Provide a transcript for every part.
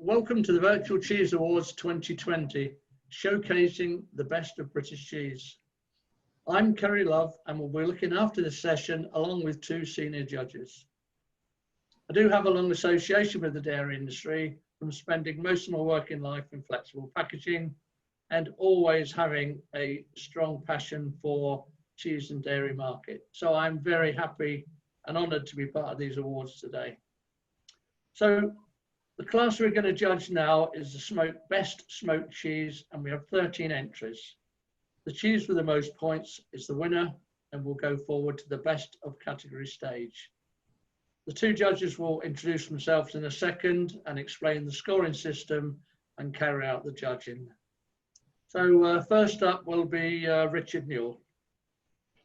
Welcome to the Virtual Cheese Awards 2020, showcasing the best of British cheese. I'm Kerry Love and will be looking after this session along with two senior judges. I do have a long association with the dairy industry from spending most of my working life in flexible packaging and always having a strong passion for cheese and dairy market. So I'm very happy and honoured to be part of these awards today. So the class we're going to judge now is the best smoked cheese, and we have 13 entries. The cheese with the most points is the winner and will go forward to the best of category stage. The two judges will introduce themselves in a second and explain the scoring system and carry out the judging. So first up will be Richard Newell.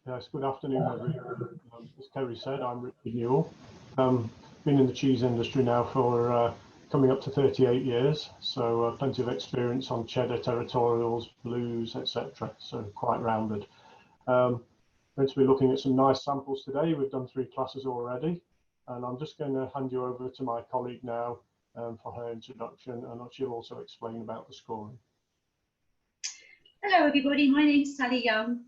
Yes, good afternoon, everyone. As Kerry said, I'm Richard Newell. Been in the cheese industry now for coming up to 38 years, so plenty of experience on cheddar, territorials, blues, etc. So quite rounded. Going to be looking at some nice samples today. We've done 3 classes already, and I'm just going to hand you over to my colleague now for her introduction, and she'll also explain about the scoring. Hello everybody, my name's Sally Young.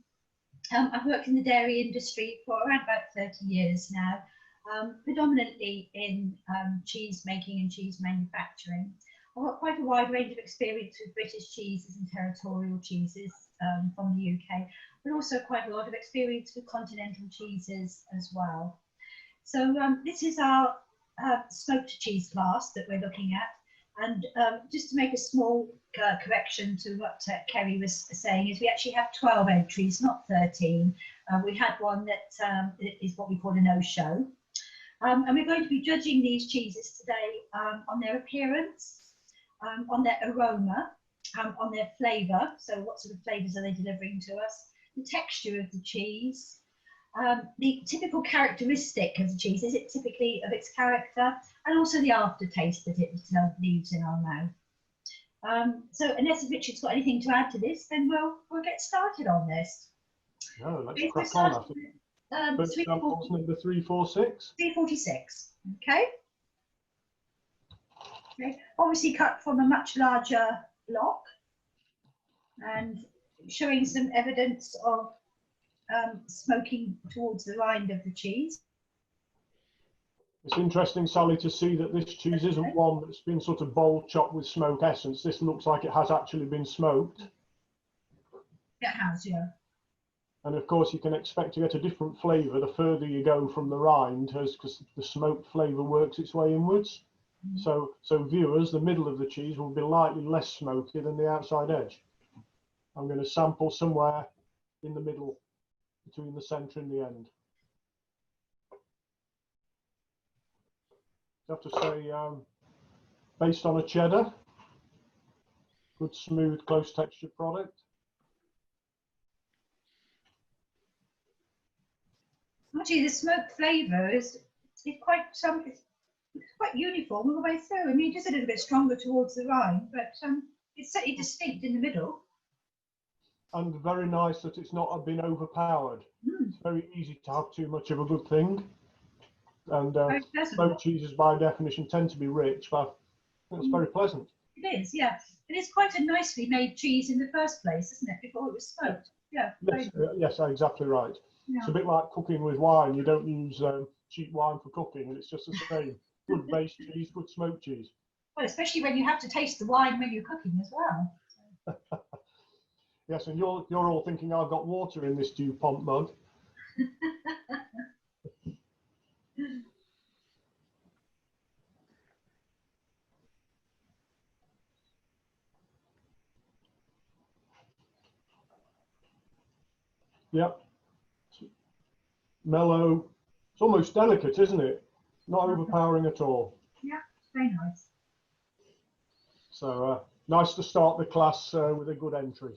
I've worked in the dairy industry for around about 30 years now. Predominantly in cheese making and cheese manufacturing. I've got quite a wide range of experience with British cheeses and territorial cheeses from the UK, but also quite a lot of experience with continental cheeses as well. So this is our smoked cheese class that we're looking at. And just to make a small correction to what Kerry was saying, is we actually have 12 entries, not 13. We had one that is what we call a no-show. And we're going to be judging these cheeses today on their appearance, on their aroma, on their flavour, so what sort of flavours are they delivering to us, the texture of the cheese, the typical characteristic of the cheese, is it typically of its character, and also the aftertaste that it leaves in our mouth. So unless Richard's got anything to add to this, then we'll get started on this. No, let's crack on, I think. Samples number 346. 346. Okay. Okay. Obviously cut from a much larger block and showing some evidence of smoking towards the rind of the cheese. It's interesting, Sally, to see that this cheese isn't one that's been sort of bowl chopped with smoke essence. This looks like it has actually been smoked. It has, yeah. And of course, you can expect to get a different flavour the further you go from the rind, because the smoked flavour works its way inwards. So viewers, the middle of the cheese will be slightly less smoky than the outside edge. I'm going to sample somewhere in the middle, between the centre and the end. I have to say, based on a cheddar, good, smooth, close textured product. Actually, the smoked flavour is quite it's quite uniform all the way through. I mean, just a little bit stronger towards the rind, but it's certainly distinct in the middle. And very nice that it's not been overpowered. It's very easy to have too much of a good thing. And smoked cheeses, by definition, tend to be rich, but it's very pleasant. It is, yeah. It is quite a nicely made cheese in the first place, isn't it? Before it was smoked. Yeah. Yes, exactly right. Yeah. It's a bit like cooking with wine. You don't use cheap wine for cooking, and it's just the same. Good base cheese, good smoked cheese. Well, especially when you have to taste the wine when you're cooking as well. Yes, and you're all thinking I've got water in this DuPont mug. Yep. Mellow. It's almost delicate, isn't it? Not overpowering at all. Yeah, it's very nice. So nice to start the class with a good entry.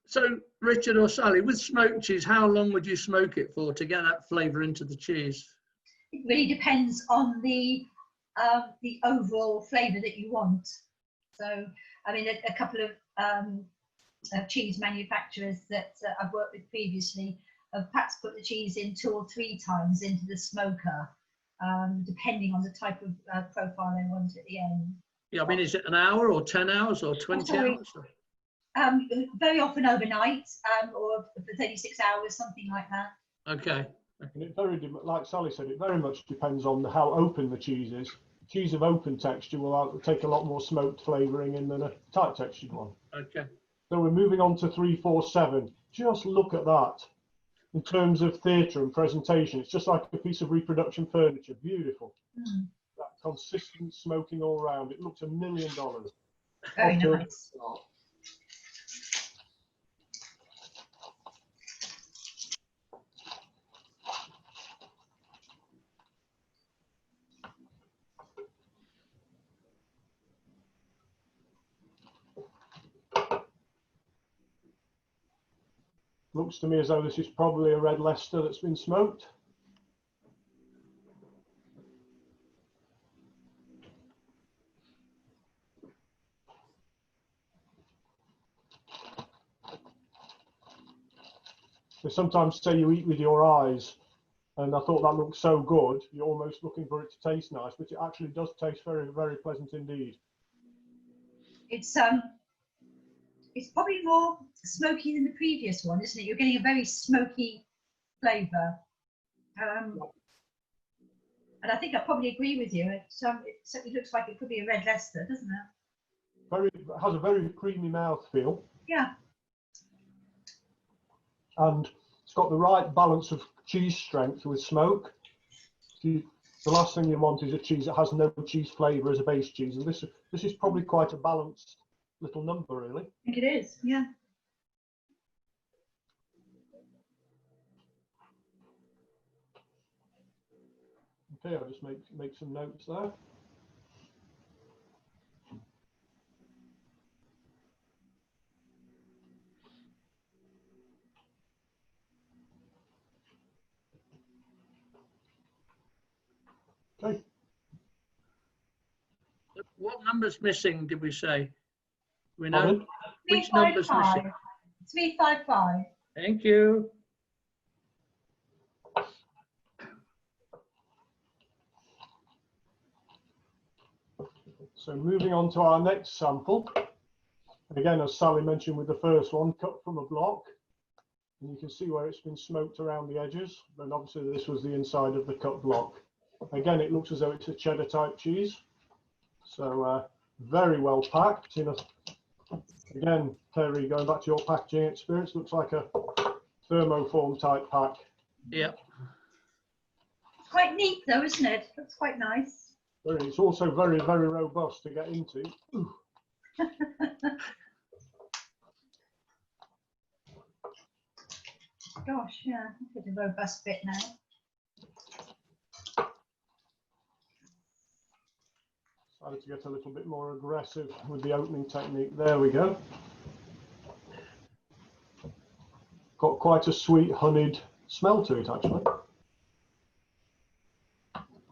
So Richard or Sally, with smoked cheese, how long would you smoke it for to get that flavour into the cheese? It really depends on the overall flavour that you want. So, I mean, a couple of cheese manufacturers that I've worked with previously have perhaps put the cheese in 2 or 3 times into the smoker, depending on the type of profile they want at the end. Yeah, I mean, is it an hour or 10 hours or 20 sorry. hours? Very often overnight, or for 36 hours, something like that. Okay. And it like Sally said, it very much depends on how open the cheese is. Cheese of open texture will take a lot more smoked flavouring in than a tight textured one. Okay. So we're moving on to 347. Just look at that. In terms of theatre and presentation, it's just like a piece of reproduction furniture. Beautiful. Mm. That consistent smoking all round. It looks $1 million. Very nice. Looks to me as though this is probably a red Leicester that's been smoked. They sometimes say you eat with your eyes, and I thought that looked so good, you're almost looking for it to taste nice, but it actually does taste very, very pleasant indeed. It's probably more smoky than the previous one, isn't it? You're getting a very smoky flavour. And I think I probably agree with you. It certainly looks like it could be a red Leicester, doesn't it? It has a very creamy mouth feel. Yeah. And it's got the right balance of cheese strength with smoke. The last thing you want is a cheese that has no cheese flavour as a base cheese, and this is probably quite a balanced little number, really. I think it is, yeah. Okay, I'll just make some notes there. Okay. What number's missing, did we say? We know Pardon? which number's missing. 355. Thank you. So moving on to our next sample. And again, as Sally mentioned with the first one, cut from a block. And you can see where it's been smoked around the edges. And obviously this was the inside of the cut block. Again, it looks as though it's a cheddar type cheese. So very well packed. Again, Terry, going back to your packaging experience, looks like a thermoform type pack. Yeah. It's quite neat though, isn't it? That's quite nice. It's also very, very robust to get into. Gosh, yeah, it's a robust bit now. Decided to get a little bit more aggressive with the opening technique. There we go. Got quite a sweet honeyed smell to it, actually.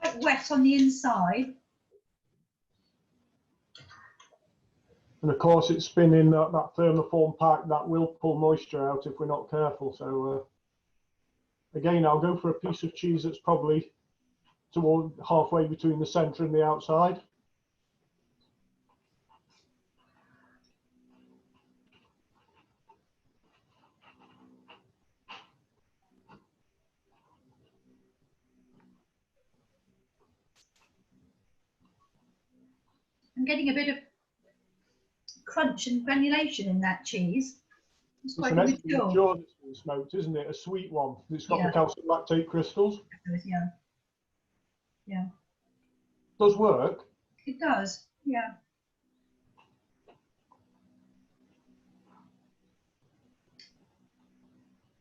Quite wet on the inside. And of course, it's been in that thermoform pack that will pull moisture out if we're not careful. So again, I'll go for a piece of cheese that's probably toward halfway between the centre and the outside. I'm getting a bit of crunch and granulation in that cheese. It's quite an excellent mature. mature that's been smoked, isn't it? A sweet one. It's got the calcium lactate crystals. Yeah. Yeah. Does work. It does. Yeah.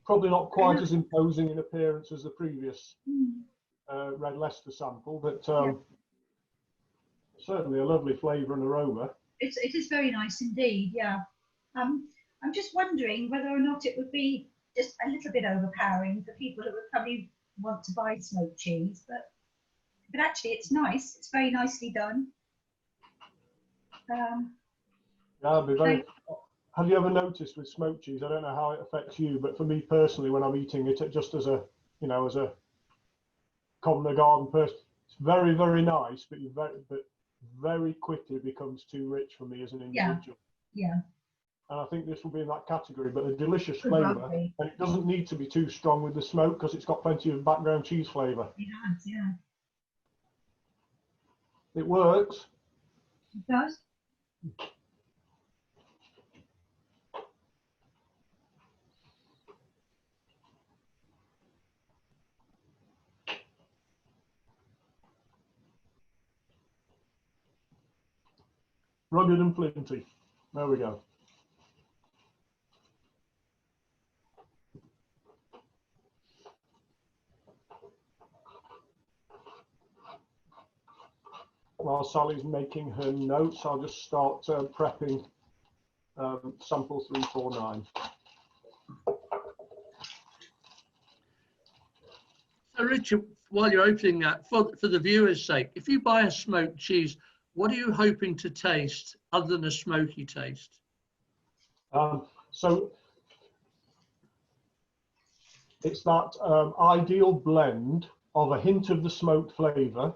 Probably not quite as imposing in appearance as the previous Red Leicester sample, but certainly a lovely flavour and aroma. It is very nice indeed, yeah. I'm just wondering whether or not it would be just a little bit overpowering for people who would probably want to buy smoked cheese, but actually it's nice. It's very nicely done. Yeah, I'd be very. Have you ever noticed with smoked cheese? I don't know how it affects you, but for me personally, when I'm eating it, just as a as a common garden person, it's very, very nice, but very quickly becomes too rich for me as an Yeah. individual. Yeah. And I think this will be in that category, but a delicious Good flavour. rugby. And it doesn't need to be too strong with the smoke because it's got plenty of background cheese flavour. It has, yeah. It works. It does. Rugged and flinty. There we go. While Sally's making her notes, I'll just start prepping sample 349. So Richard, while you're opening that, for the viewer's sake, if you buy a smoked cheese, what are you hoping to taste other than a smoky taste? So it's that ideal blend of a hint of the smoked flavour,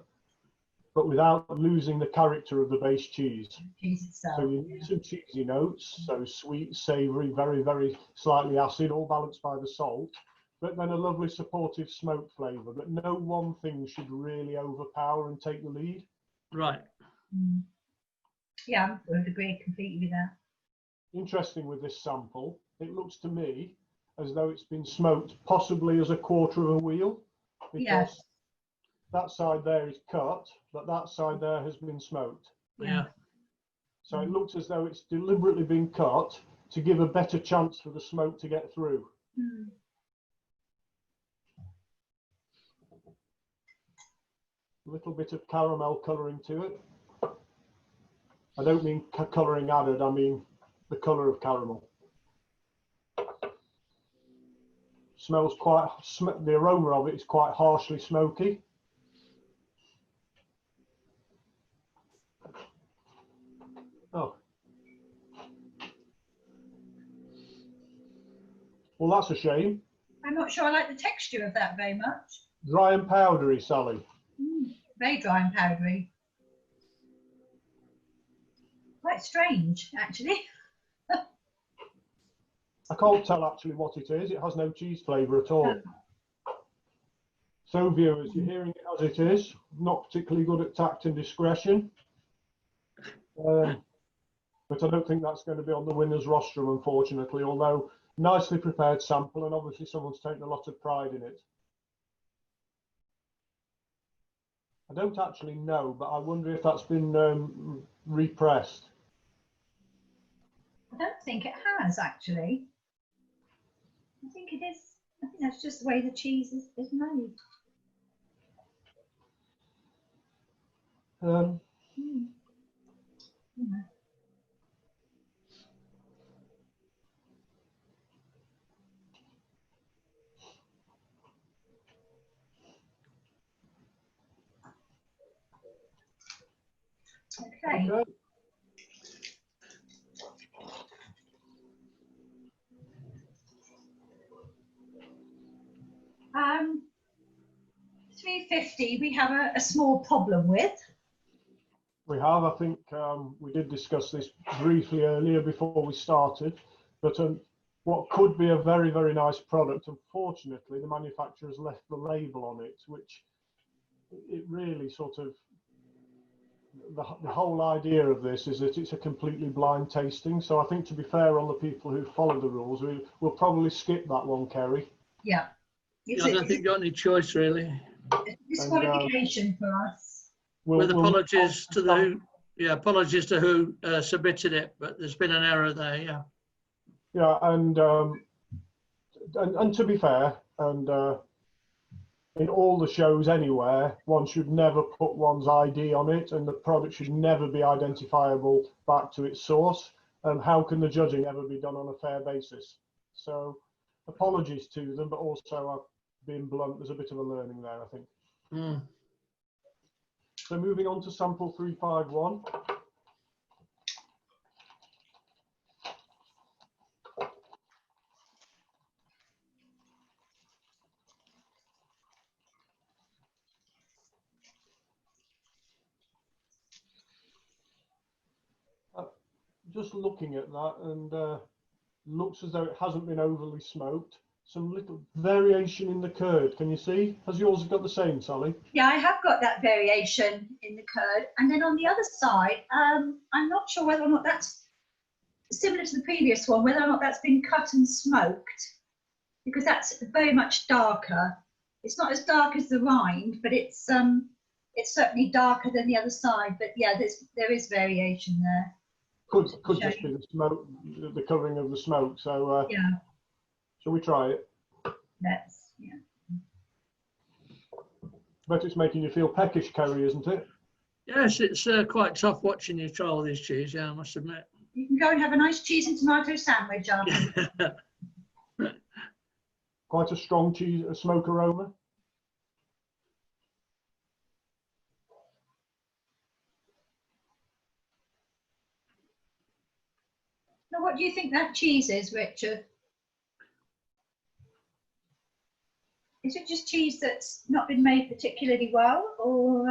but without losing the character of the base cheese. Cheese itself. So you need some cheesy notes, so sweet, savoury, very, very slightly acid, all balanced by the salt, but then a lovely supportive smoked flavour. But no one thing should really overpower and take the lead. Right. Mm. Yeah, I would agree completely with that. Interesting with this sample, it looks to me as though it's been smoked possibly as a quarter of a wheel, because Yes. that side there is cut, but that side there has been smoked. Yeah. So it looks as though it's deliberately been cut to give a better chance for the smoke to get through. Mm. A little bit of caramel colouring to it. I don't mean colouring added, I mean the colour of caramel. Smells quite, the aroma of it is quite harshly smoky. Oh. Well, that's a shame. I'm not sure I like the texture of that very much. Dry and powdery, Sally. Very dry and powdery. Quite strange, actually. I can't tell actually what it is. It has no cheese flavour at all. So viewers, you're hearing it as it is. Not particularly good at tact and discretion. But I don't think that's going to be on the winner's rostrum, unfortunately, although nicely prepared sample, and obviously someone's taken a lot of pride in it. I don't actually know, but I wonder if that's been repressed. I don't think it has, actually. I think it is. I think that's just the way the cheese is made. Yeah. Okay. Okay. Um, 350 we have a small problem with. We have, I think we did discuss this briefly earlier before we started, but what could be a very, very nice product, unfortunately, the manufacturer's left the label on it, which it really sort of, the whole idea of this is that it's a completely blind tasting. So I think, to be fair on the people who follow the rules, we'll probably skip that one, Kerry. Yeah. Yeah, I don't think you've got any choice, really. Disqualification for us. With apologies to the apologies to who submitted it, but there's been an error there. Yeah. Yeah, and to be fair, and in all the shows anywhere, one should never put one's ID on it, and the product should never be identifiable back to its source. And how can the judging ever be done on a fair basis? So apologies to them, but also I've been blunt. There's a bit of a learning there, I think. Mm. So moving on to sample 351. just looking at that, and looks as though it hasn't been overly smoked. Some little variation in the curd. Can you see? Has yours got the same, Sally? Yeah, I have got that variation in the curd. And then on the other side, I'm not sure whether or not that's similar to the previous one, whether or not that's been cut and smoked, because that's very much darker. It's not as dark as the rind, but it's certainly darker than the other side. But yeah, there is variation there. Could just be the smoke, the covering of the smoke. So yeah, shall we try it? yeah. But it's making you feel peckish, Kerry, isn't it? Yes, it's quite tough watching you try all this cheese, yeah, I must admit. You can go and have a nice cheese and tomato sandwich after. Quite a strong cheese, a smoke aroma. Now, what do you think that cheese is, Richard? Is it just cheese that's not been made particularly well, or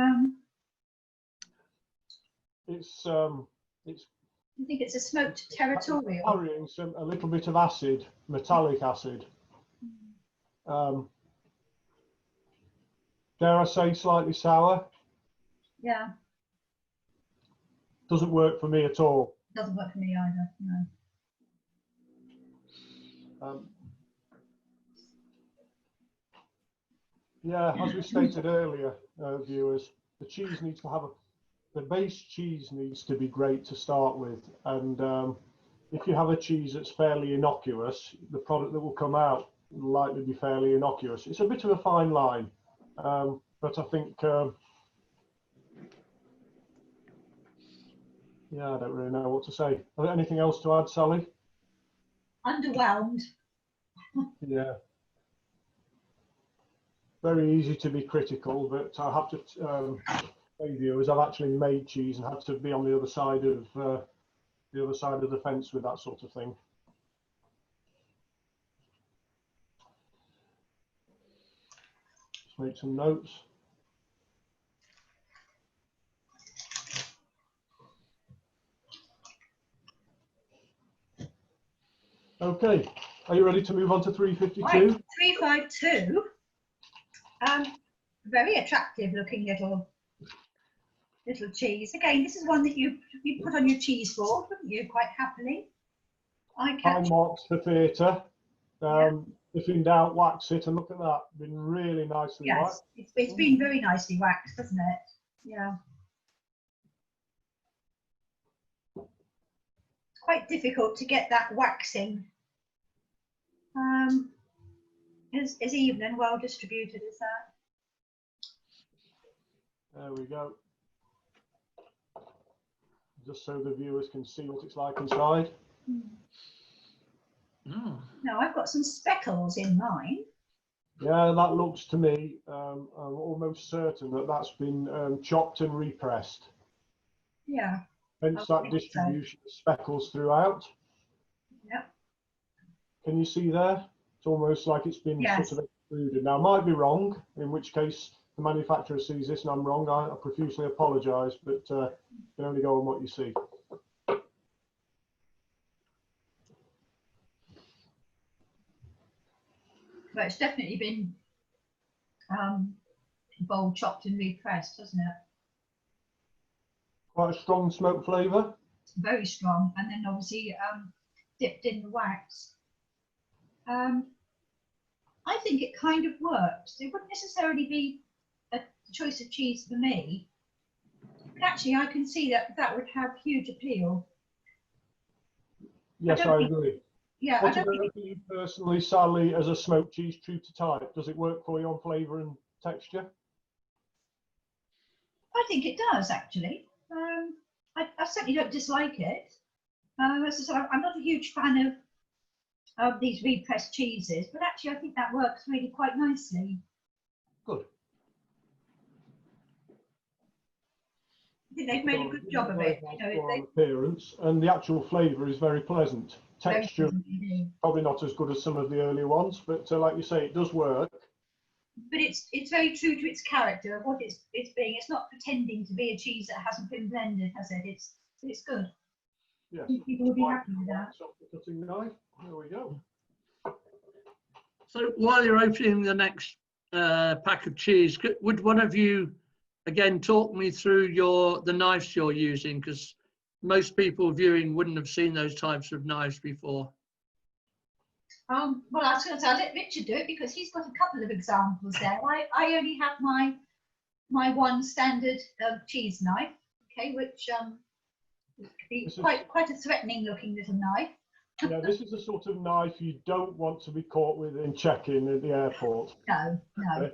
It's you think it's a smoked territorial? carrying a little bit of acid, metallic acid. Dare I say slightly sour? Yeah, Doesn't work for me at all. doesn't work for me either. No. Yeah, as we stated earlier, viewers, the cheese needs to have the base cheese needs to be great to start with, and if you have a cheese that's fairly innocuous, the product that will come out will likely be fairly innocuous. It's a bit of a fine line, but I think, yeah, I don't really know what to say. Are there anything else to add, Sally? Underwhelmed. Yeah. Very easy to be critical, but I have to say, viewers, I've actually made cheese and had to be on the other side of the fence with that sort of thing. Just make some notes. Okay, are you ready to move on to 352? Right, 352. Very attractive looking little cheese. Again, this is one that you put on your cheese board, wouldn't you? Quite happily. Time marks for theatre. If in doubt, wax it, and look at that, been really nicely waxed. Yes, it's been very nicely waxed, hasn't it? Yeah. It's quite difficult to get that waxing as even and well distributed as that. There we go. Just so the viewers can see what it's like inside. Oh. Now I've got some speckles in mine. Yeah, that looks to me, I'm almost certain that that's been chopped and repressed. Yeah. Hence that distribution of speckles throughout. Yep. Can you see there? It's almost like it's been Yes. sort of extruded. Now, I might be wrong, in which case the manufacturer sees this and I'm wrong. I profusely apologise, but you can only go on what you see. But it's definitely been bowl chopped and repressed, hasn't it? Quite a strong smoke flavour. Very strong, and then obviously dipped in the wax. I think it kind of works. It wouldn't necessarily be a choice of cheese for me, but actually I can see that would have huge appeal. Yes, I agree. Yeah, What about for you personally, Sally, as a smoked cheese true to type? Does it work for you on flavour and texture? I think it does actually. I certainly don't dislike it. As I said, I'm not a huge fan of these repressed cheeses, but actually I think that works really quite nicely. Good. I think they've made a good job of it. You know, on appearance, and the actual flavour is very pleasant. Texture probably not as good as some of the earlier ones, but like you say, it does work. But it's very true to its character of what it's being. It's not pretending to be a cheese that hasn't been blended, has it? It's good. Yes. I think people will be happy with that. Soft cutting knife. There we go. So while you're opening the next pack of cheese, would one of you again talk me through the knives you're using, because most people viewing wouldn't have seen those types of knives before. Well, I was going to say, I'll let Richard do it because he's got a couple of examples there. I only have my one standard cheese knife, okay, which is quite a threatening looking little knife. Yeah, this is the sort of knife you don't want to be caught with in check-in at the airport. No, no.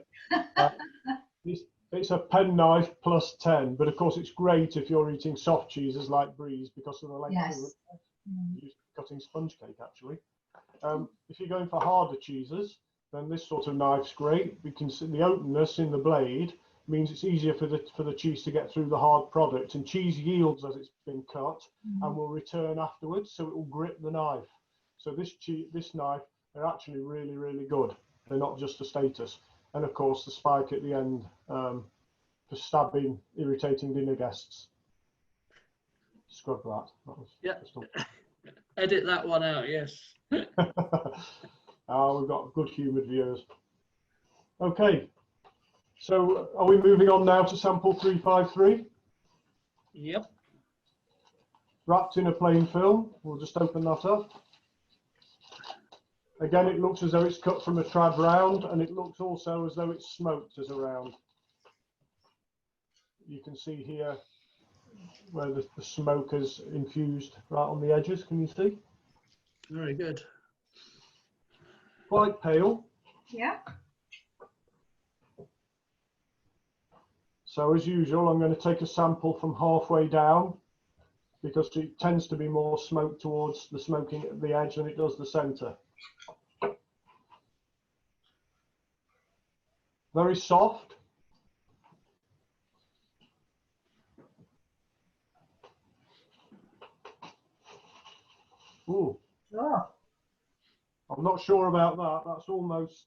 It's a pen knife plus 10, but of course it's great if you're eating soft cheeses like Brie because of the length of it. Used for cutting sponge cake, actually. If you're going for harder cheeses, then this sort of knife's great. We can see the openness in the blade means it's easier for the cheese to get through the hard product, and cheese yields as it's been cut and will return afterwards, so it will grip the knife. So this knife, they're actually really, really good. They're not just a status. And of course the spike at the end for stabbing irritating dinner guests. Scrub that. That was Edit that one out, yes. We've got good humoured viewers. Okay, so are we moving on now to sample 353? Yep. Wrapped in a plain film. We'll just open that up. Again, it looks as though it's cut from a trad round, and it looks also as though it's smoked as a round. You can see here where the smoke is infused right on the edges. Can you see? Very good. Quite pale. Yeah. So as usual, I'm going to take a sample from halfway down because it tends to be more smoke towards the smoking at the edge than it does the centre. Very soft. Ooh. Oh. I'm not sure about that. That's almost,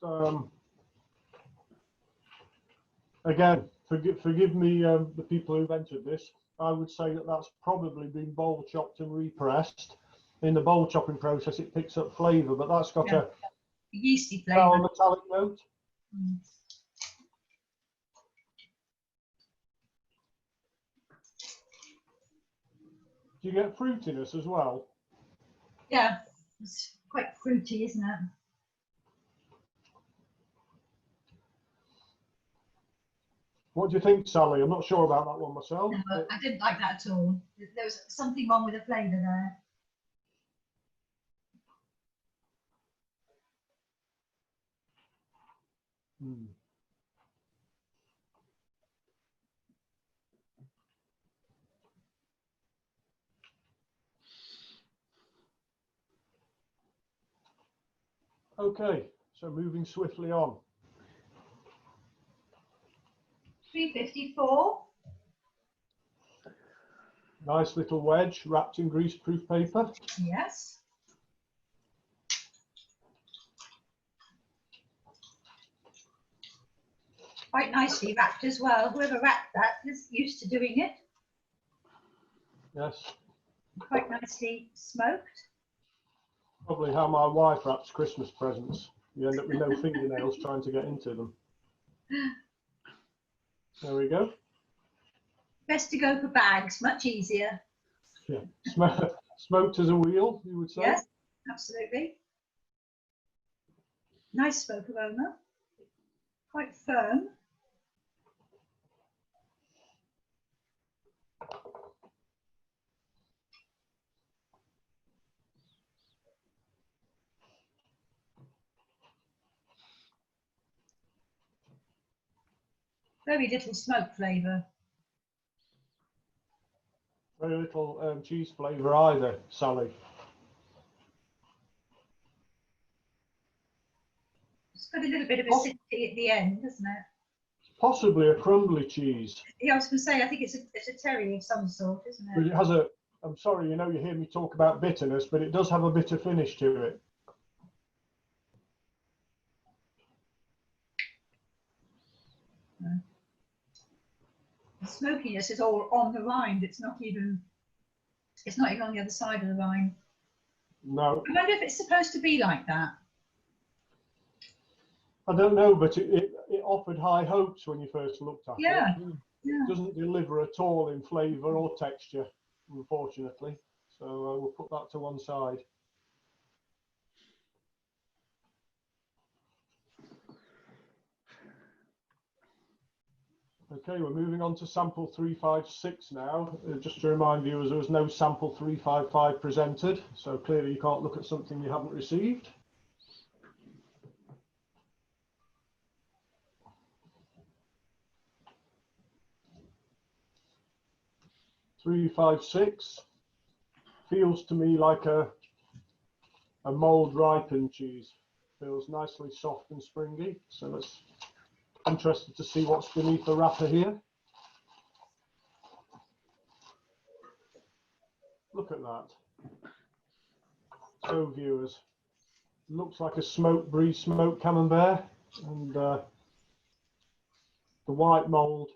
again, forgive me, the people who've entered this. I would say that that's probably been bowl chopped and repressed. In the bowl chopping process, it picks up flavour, but that's got a yeasty sour flavour. metallic note. Do you get fruitiness as well? Yeah, it's quite fruity, isn't it? What do you think, Sally? I'm not sure about that one myself. No, I didn't like that at all. There was something wrong with the flavour there. Okay, so moving swiftly on. 354. Nice little wedge wrapped in greaseproof paper. Yes. Quite nicely wrapped as well. Whoever wrapped that is used to doing it. Yes. Quite nicely smoked. Probably how my wife wraps Christmas presents. You end up with no fingernails trying to get into them. There we go. Best to go for bags, much easier. Yeah. Smoked as a wheel, you would say? Yes, absolutely. Nice smoke aroma. Quite firm. Very little smoke flavour. Very little cheese flavour either, Sally. It's got a little bit of acidity at the end, doesn't it? Possibly a crumbly cheese. Yeah, I was going to say, I think it's a terry of some sort, isn't But it? it has a, I'm sorry, you know, you hear me talk about bitterness, but it does have a bitter finish to it. The smokiness is all on the rind. It's not even It's not even on the other side of the vine. No, I wonder if it's supposed to be like that. I don't know, but it offered high hopes when you first looked at Yeah, it. yeah. It doesn't deliver at all in flavour or texture, unfortunately. So we'll put that to one side. Okay, we're moving on to sample 356 now. Just to remind viewers, there was no sample 355 presented, so clearly you can't look at something you haven't received. (356) feels to me like a mold ripened cheese. Feels nicely soft and springy. So let's interested to see what's beneath the wrapper here. Look at that. So viewers, looks like a smoked brie, smoked camembert, and the white mold,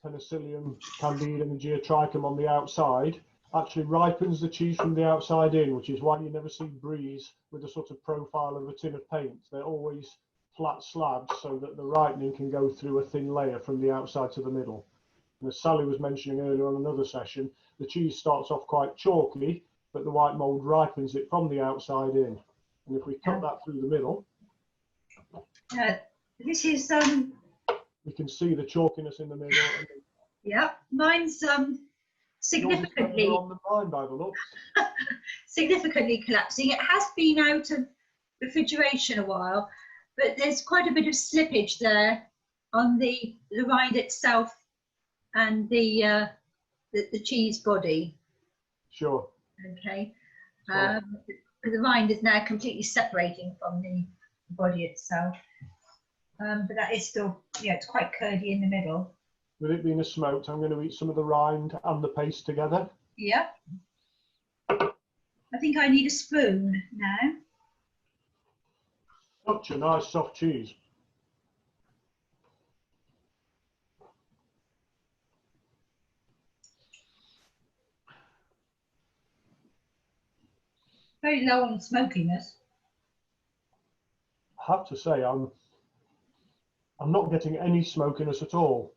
Penicillium candidum and Geotrichum on the outside actually ripens the cheese from the outside in, which is why you never see bries with a sort of profile of a tin of paint. They're always flat slabs so that the ripening can go through a thin layer from the outside to the middle. And as Sally was mentioning earlier on another session, the cheese starts off quite chalky, but the white mold ripens it from the outside in. And if we cut that through the middle, This is we can see the chalkiness in the middle. And yeah, mine's significantly on the line by the looks. significantly collapsing. It has been out of refrigeration a while, but there's quite a bit of slippage there on the rind itself and the cheese body. Sure. Okay. Sure. The rind is now completely separating from the body itself. But that is still, yeah, it's quite curdy in the middle. With it being a smoked, I'm going to eat some of the rind and the paste together. Yeah. I think I need a spoon now. Such a nice soft cheese. Very low on smokiness. I have to say, I'm not getting any smokiness at all.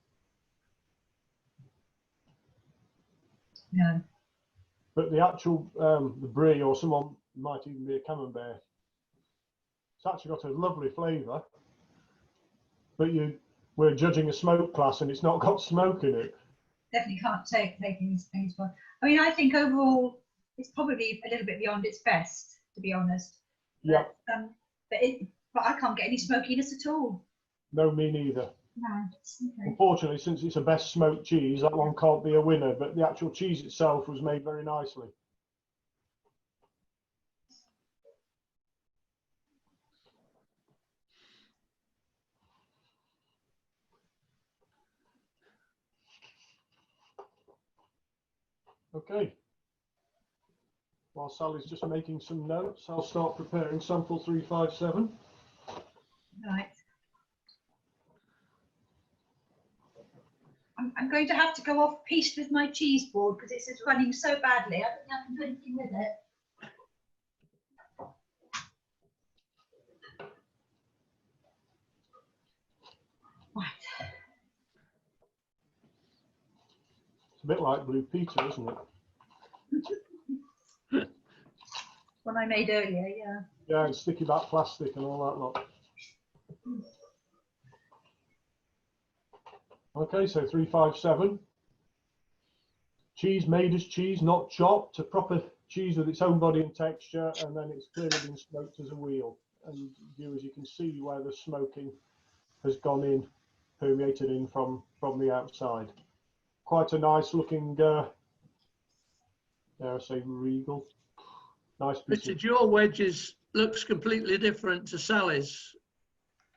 No. But the actual the brie, or someone might even be a camembert, it's actually got a lovely flavour. But we're judging a smoke class, and it's not got smoke in it. Definitely can't take any things. I mean, I think overall it's probably a little bit beyond its best, to be honest. Yeah. But I can't get any smokiness at all. No, me neither. No. Okay. Unfortunately, since it's a best smoked cheese, that one can't be a winner. But the actual cheese itself was made very nicely. Okay. While Sally's just making some notes, I'll start preparing sample 357. Right. I'm going to have to go off piste with my cheese board because it's just running so badly. I don't think I can do anything with it. Right. It's a bit like Blue Peter, isn't it? One I made earlier, yeah. Yeah, and sticky back plastic and all that lot. Okay, so 357. Cheese made as cheese, not chopped. A proper cheese with its own body and texture, and then it's clearly been smoked as a wheel. And viewers, you can see where the smoking has gone in, permeated in from the outside. Quite a nice looking, dare I say, regal. Nice piece. Richard, your wedges looks completely different to Sally's.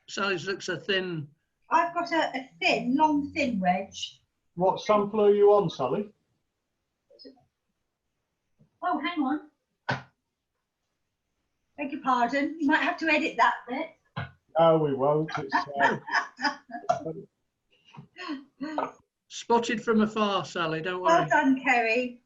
Sally's looks a thin. I've got a thin, long, thin wedge. What sample are you on, Sally? Oh, hang on. Beg your pardon. You might have to edit that bit. No, we won't. It's, Spotted from afar, Sally, don't worry. Well done, Kerry.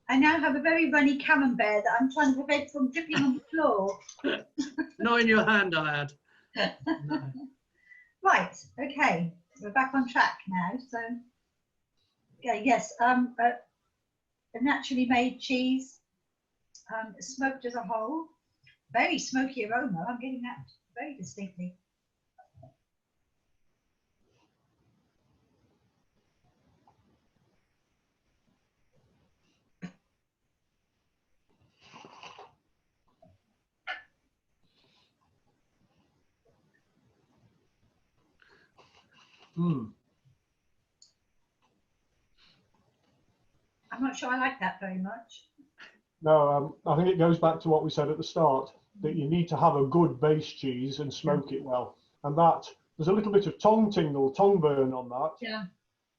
I now have a very runny camembert that I'm trying to prevent from dripping on the floor. Not in your hand, I had. No. Right, okay, we're back on track now. So, okay, yes, a naturally made cheese, smoked as a whole, very smoky aroma. I'm getting that very distinctly. Mm. I'm not sure I like that very much. No, I think it goes back to what we said at the start, that you need to have a good base cheese and smoke it well. And that, there's a little bit of tongue tingle, tongue burn on that. Yeah.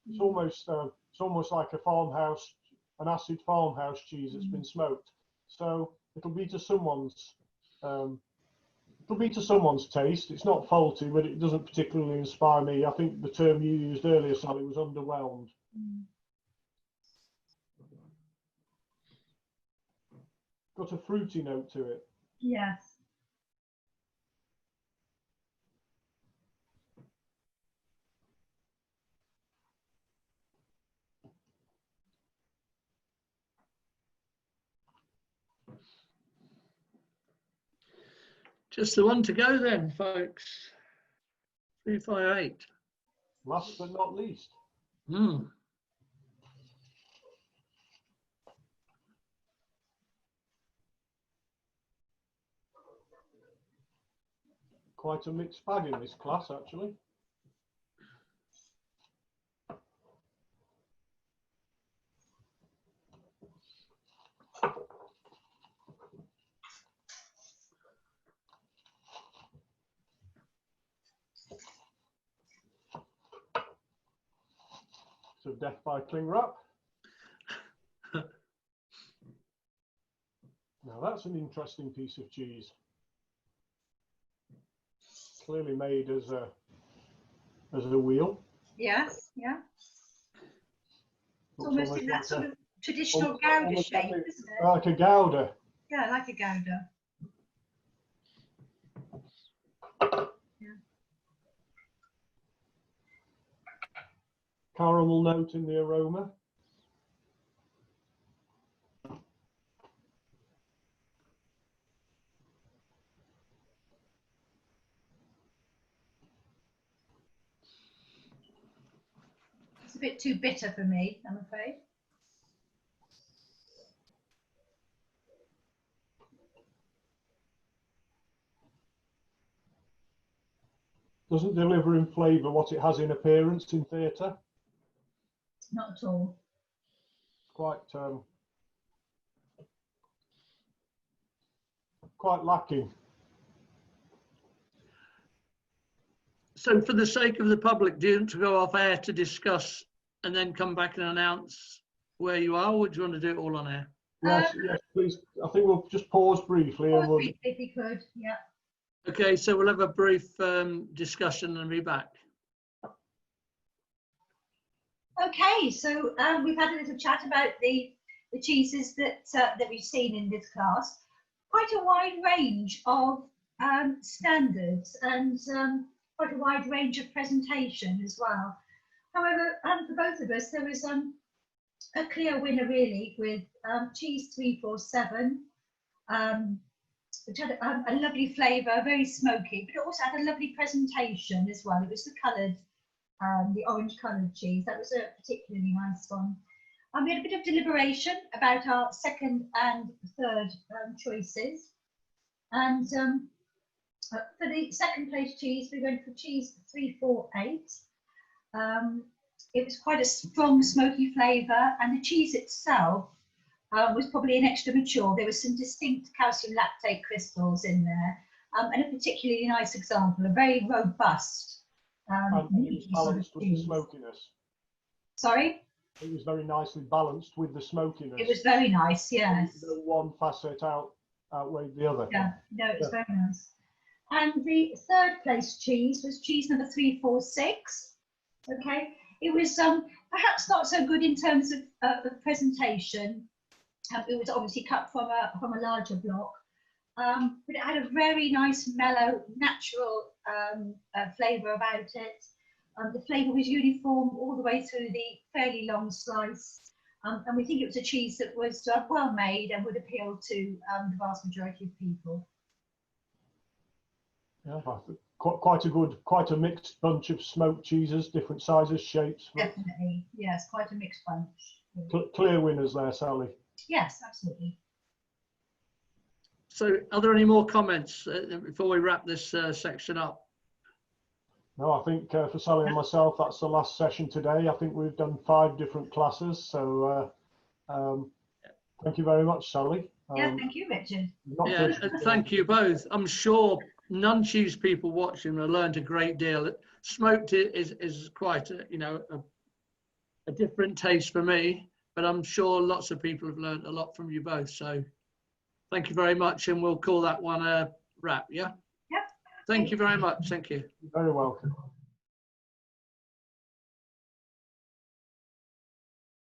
It's almost like a farmhouse, an acid farmhouse cheese that's been smoked. So it'll be to someone's taste. It's not faulty, but it doesn't particularly inspire me. I think the term you used earlier, Sally, was underwhelmed. Got a fruity note to it. Yes. Just the one to go then, folks. 358. Last but not least. Mm. Quite a mixed bag in this class, actually. So death by cling wrap. Now that's an interesting piece of cheese. Clearly made as a wheel. Yes, yeah. It's Looks almost in that like sort of traditional Gouda shape, isn't it? like a Gouda. Yeah, like a Gouda. Yeah. Caramel note in the aroma. It's a bit too bitter for me, I'm afraid. Doesn't deliver in flavour what it has in appearance in theatre. Not at all. Quite lacking. So for the sake of the public, do you want to go off air to discuss and then come back and announce where you are, or do you want to do it all on air? Yes, yes, please. I think we'll just pause briefly. And we'll... If you could, yeah. Okay, so we'll have a brief discussion and be back. Okay, so we've had a little chat about the cheeses that we've seen in this class. Quite a wide range of standards and quite a wide range of presentation as well. However, for both of us, there was a clear winner really with cheese 347, which had a lovely flavour, very smoky, but it also had a lovely presentation as well. It was the coloured, the orange coloured cheese. That was a particularly nice one. We had a bit of deliberation about our second and third choices. And for the second place cheese, we went for cheese 348. It was quite a strong smoky flavour, and the cheese itself was probably an extra mature. There was some distinct calcium lactate crystals in there, and a particularly nice example, a very robust. And it was balanced with the smokiness. Sorry? It was very nicely balanced with the smokiness. It was very nice, yes. No one facet outweighed the other. Yeah, no, it was very nice. And the third place cheese was cheese number 346. Okay, it was perhaps not so good in terms of the presentation. It was obviously cut from a larger block, but it had a very nice, mellow, natural flavour about it. The flavour was uniform all the way through the fairly long slice. And we think it was a cheese that was well made and would appeal to the vast majority of people. Yeah, quite a mixed bunch of smoked cheeses, different sizes, shapes. Definitely, yes, quite a mixed bunch. Clear winners there, Sally. Yes, absolutely. So are there any more comments before we wrap this section up? No, I think for Sally and myself, that's the last session today. I think we've done 5 different classes. So thank you very much, Sally. Yeah, thank you, Richard. Yeah, thank you both. I'm sure non-cheese people watching have learned a great deal. Smoked is quite a different taste for me, but I'm sure lots of people have learned a lot from you both. So thank you very much, and we'll call that one a wrap. Yeah. Yep. Thank you very much. Thank you. You're very welcome.